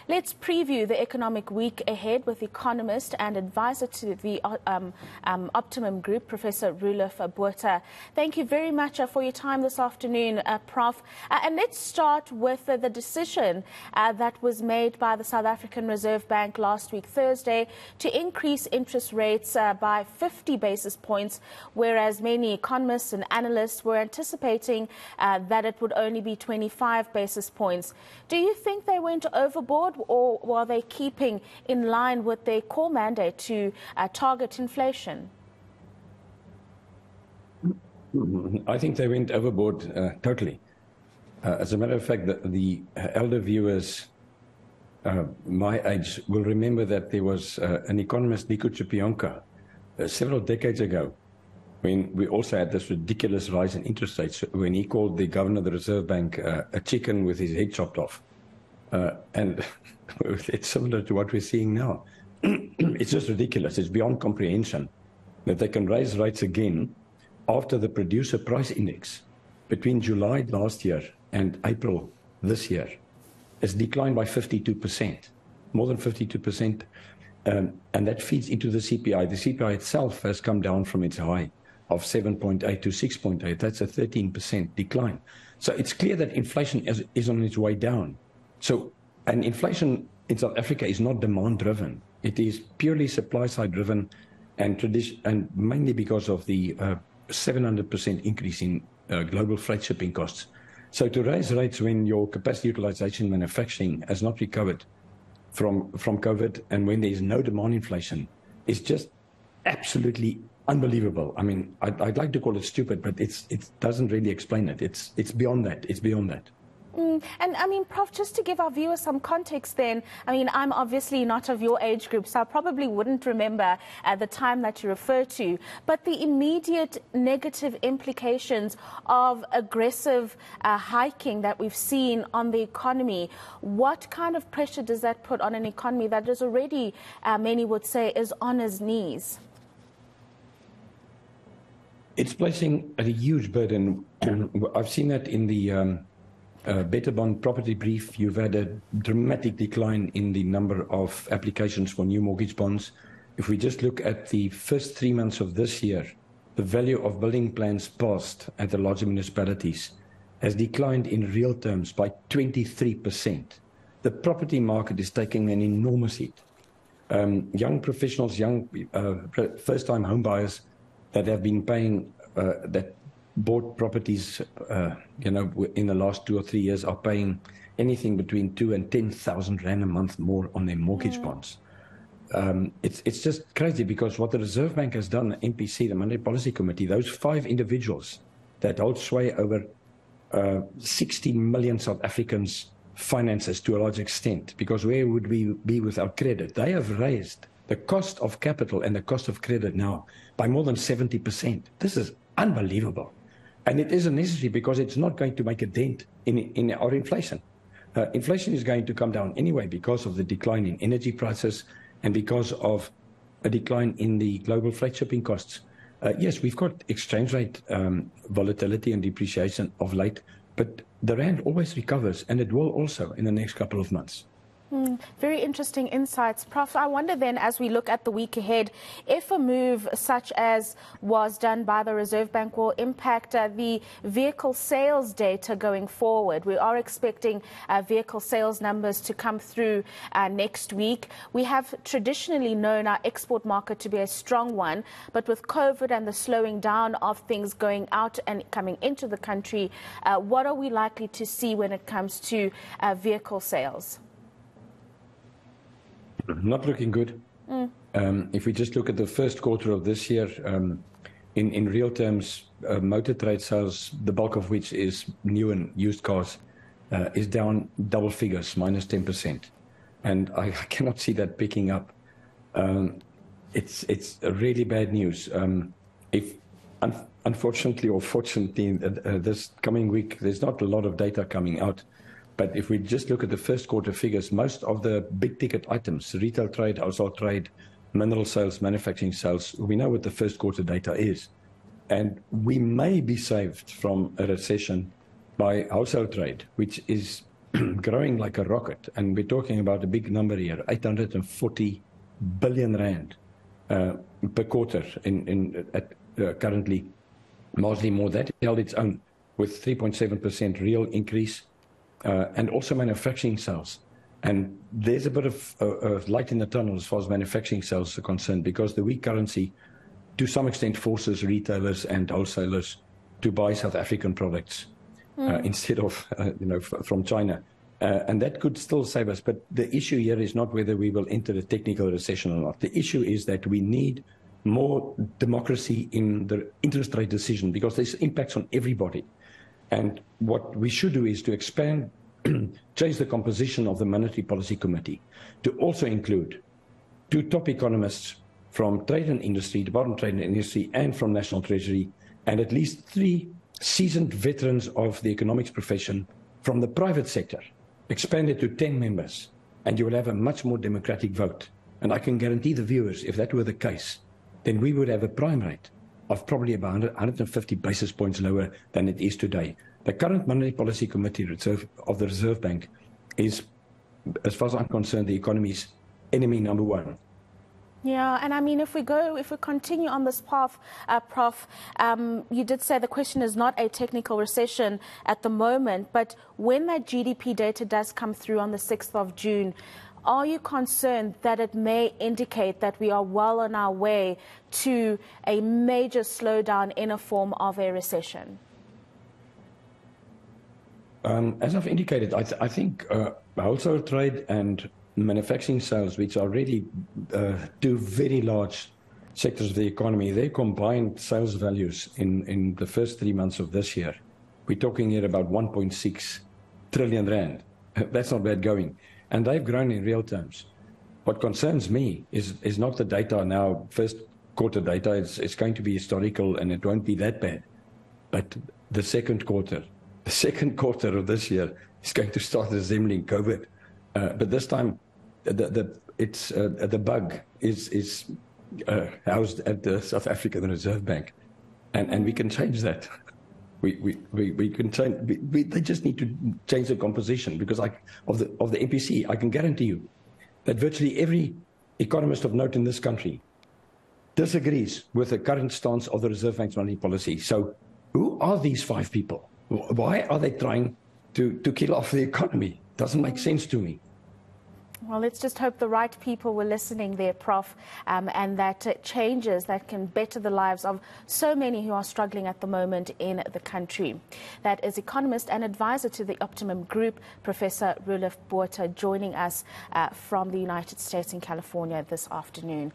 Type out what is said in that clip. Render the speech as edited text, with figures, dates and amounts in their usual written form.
Let's preview the economic week ahead with economist and advisor to the Optimum Group, Professor Roelof Botha. Thank you very much for your time this afternoon, Prof. And let's start with the decision that was made by the South African Reserve Bank last week, Thursday, to increase interest rates by 50 basis points, whereas many economists and analysts were anticipating that it would only be 25 basis points. Do you think they went overboard, or were they keeping in line with their core mandate to target inflation? I think they went overboard totally. As a matter of fact, the elder viewers my age will remember that there was an economist, Nico Chipionka, several decades ago, when we also had this ridiculous rise in interest rates, when he called the governor of the Reserve Bank a chicken with his head chopped off. And it's similar to what we're seeing now. It's just ridiculous. It's beyond comprehension that they can raise rates again after the producer price index between July last year and April this year has declined by 52%, more than 52%. And that feeds into the CPI. The CPI itself has come down from its high of 7.8 to 6.8. That's a 13% decline. So it's clear that inflation is on its way down. So, and inflation in South Africa is not demand-driven. It is purely supply-side driven, and mainly because of the 700% increase in global freight shipping costs. So to raise rates when your capacity utilization manufacturing has not recovered from COVID, and when there is no demand inflation, is just absolutely unbelievable. I mean, I'd like to call it stupid, but it doesn't really explain it. It's beyond that. It's beyond that. And I mean, Prof, just to give our viewers some context then, I mean, I'm obviously not of your age group, so I probably wouldn't remember the time that you refer to, but the immediate negative implications of aggressive hiking that we've seen on the economy, what kind of pressure does that put on an economy that is already, many would say, is on its knees? It's placing a huge burden. I've seen that in the Better Bond property brief. You've had a dramatic decline in the number of applications for new mortgage bonds. If we just look at the first 3 months of this year, the value of building plans passed at the larger municipalities has declined in real terms by 23%. The property market is taking an enormous hit. Young professionals, young first-time home buyers that have been paying, that bought properties, in the last 2 or 3 years, are paying anything between 2,000 and 10,000 rand a month more on their mortgage bonds. It's just crazy, because what the Reserve Bank has done, the MPC, the Monetary Policy Committee, those 5 individuals that hold sway over 60 million South Africans' finances to a large extent, because where would we be without credit? They have raised the cost of capital and the cost of credit now by more than 70%. This is unbelievable. And it isn't necessary, because it's not going to make a dent in our inflation. Inflation is going to come down anyway because of the decline in energy prices and because of a decline in the global freight shipping costs. Yes, we've got exchange rate volatility and depreciation of late, but the rand always recovers, and it will also in the next couple of months. Very interesting insights. Prof, I wonder then, as we look at the week ahead, if a move such as was done by the Reserve Bank will impact the vehicle sales data going forward. We are expecting vehicle sales numbers to come through next week. We have traditionally known our export market to be a strong one, but with COVID and the slowing down of things going out and coming into the country, what are we likely to see when it comes to vehicle sales? Not looking good. If we just look at the first quarter of this year, in real terms, motor trade sales, the bulk of which is new and used cars, is down double figures, minus 10%. And I cannot see that picking up. It's really bad news. Unfortunately or fortunately, this coming week, there's not a lot of data coming out. But if we just look at the first quarter figures, most of the big ticket items, retail trade, household trade, mineral sales, manufacturing sales, we know what the first quarter data is. And we may be saved from a recession by household trade, which is growing like a rocket, and we're talking about a big number here, 840 billion rand per quarter currently. Marginally more, that held its own with 3.7% real increase, and also manufacturing sales. And there's a bit of light in the tunnel as far as manufacturing sales are concerned, because the weak currency, to some extent, forces retailers and wholesalers to buy South African products instead of from China. And that could still save us. But the issue here is not whether we will enter a technical recession or not. The issue is that we need more democracy in the interest rate decision, because there's impacts on everybody. And what we should do is to expand, change the composition of the Monetary Policy Committee to also include 2 top economists from Trade and Industry, Department of Trade and Industry, and from National Treasury, and at least 3 seasoned veterans of the economics profession from the private sector. Expand it to 10 members, and you will have a much more democratic vote. And I can guarantee the viewers, if that were the case, then we would have a prime rate of probably about 150 basis points lower than it is today. The current Monetary Policy Committee of the Reserve Bank is, as far as I'm concerned, the economy's enemy number 1. Yeah, and I mean, if we continue on this path, Prof, you did say the question is not a technical recession at the moment, but when that GDP data does come through on the 6th of June, are you concerned that it may indicate that we are well on our way to a major slowdown in a form of a recession? As I've indicated, I think wholesale trade and manufacturing sales, which are really 2 very large sectors of the economy, their combined sales values in the first 3 months of this year, we're talking here about 1.6 trillion rand. That's not bad going. And they've grown in real terms. What concerns me is not the data now, first quarter data. It's going to be historical and it won't be that bad. But the second quarter of this year is going to start resembling COVID. But this time, the bug is housed at the South African Reserve Bank, and we can change that. We can change. They just need to change the composition, because of the MPC, I can guarantee you that virtually every economist of note in this country disagrees with the current stance of the Reserve Bank's monetary policy. So, who are these 5 people? Why are they trying to kill off the economy? Doesn't make sense to me. Well, let's just hope the right people were listening there, Prof, and that changes that can better the lives of so many who are struggling at the moment in the country. That is economist and advisor to the Optimum Group, Professor Roelof Botha, joining us from the United States in California this afternoon.